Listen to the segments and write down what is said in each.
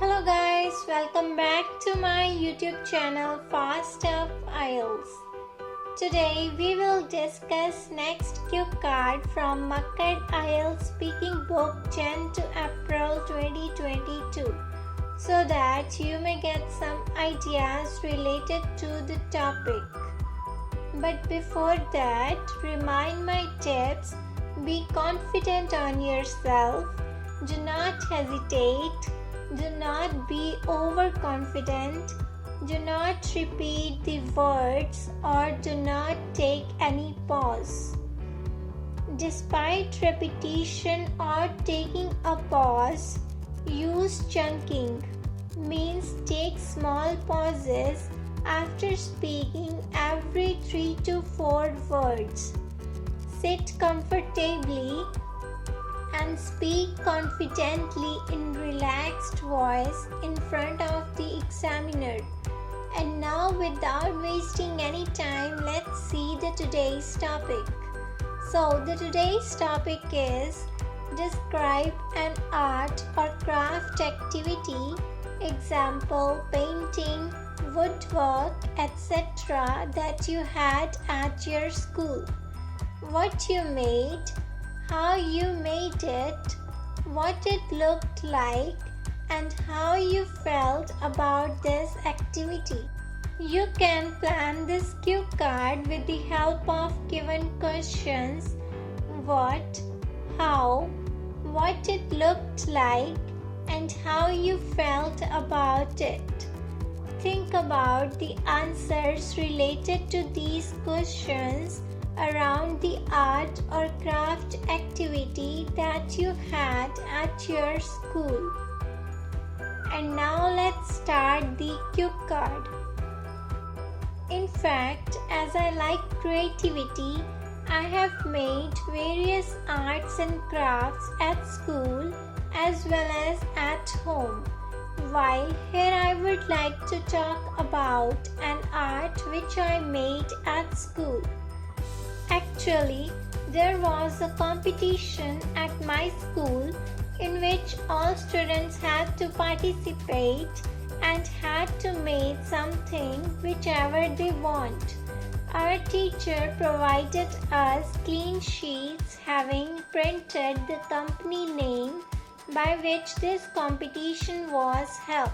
Hello guys, welcome back to my YouTube channel Fast Up IELTS. Today we will discuss next cue card from Makkad IELTS Speaking Book Jan to April 2022 so that you may get some ideas related to the topic. But before that, remind my tips. Be confident on yourself. Do not hesitate. Do not be overconfident. Do not repeat the words or do not take any pause. Despite repetition or taking a pause, use chunking. Means take small pauses after speaking every 3 to 4 words. Sit comfortably and speak confidently in relaxed voice in front of the examiner. And now, without wasting any time, let's see the today's topic. So the today's topic is describe an art or craft activity, example painting, woodwork, etc. that you had at your school. What you made, how you made it, what it looked like, and how you felt about this activity. You can plan this cue card with the help of given questions: what, how, what it looked like, and how you felt about it. Think about the answers related to these questions around the art or craft activity that you had at your school. And now let's start the cue card. In fact, as I like creativity, I have made various arts and crafts at school as well as at home. While here I would like to talk about an art which I made at school. Actually, there was a competition at my school in which all students had to participate and had to make something whichever they want. Our teacher provided us clean sheets having printed the company name by which this competition was held.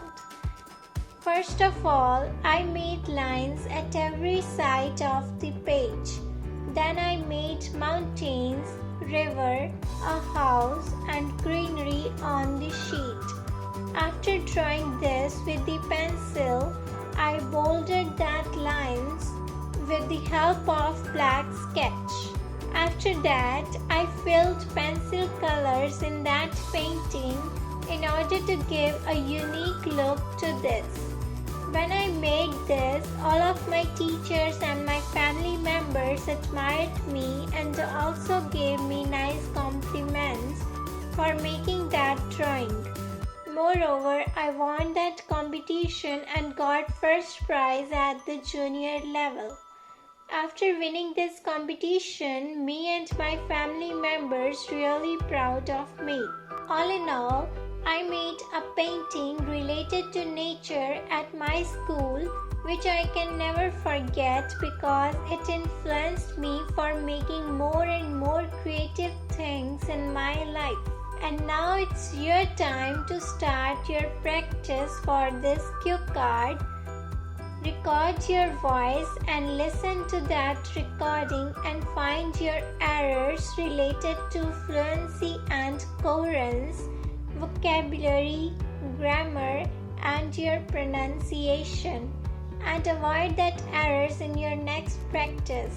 First of all, I made lines at every side of the page. Then I made mountains, river, a house and greenery on the sheet. After drawing this with the pencil, I bolded that lines with the help of black sketch. After that, I filled pencil colors in that painting in order to give a unique look to this. When I made this, all of my teachers and my family members admired me and also gave me nice compliments for making that drawing. Moreover, I won that competition and got first prize at the junior level. After winning this competition, me and my family members really proud of me. All in all, I made a painting related to nature at my school which I can never forget because it influenced me for making more and more creative things in my life. And now it's your time to start your practice for this cue card. Record your voice and listen to that recording and find your errors related to fluency and coherence, vocabulary, grammar, and your pronunciation, and avoid that errors in your next practice.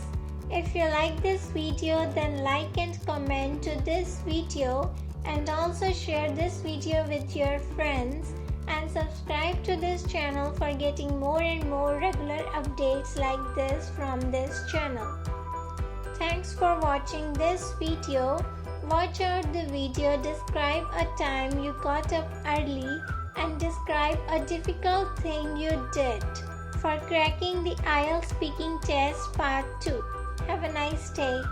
If you like this video, then like and comment to this video and also share this video with your friends and subscribe to this channel for getting more and more regular updates like this from this channel. Thanks for watching this video. Watch out the video, describe a time you got up early and describe a difficult thing you did for cracking the IELTS speaking test part 2. Have a nice day.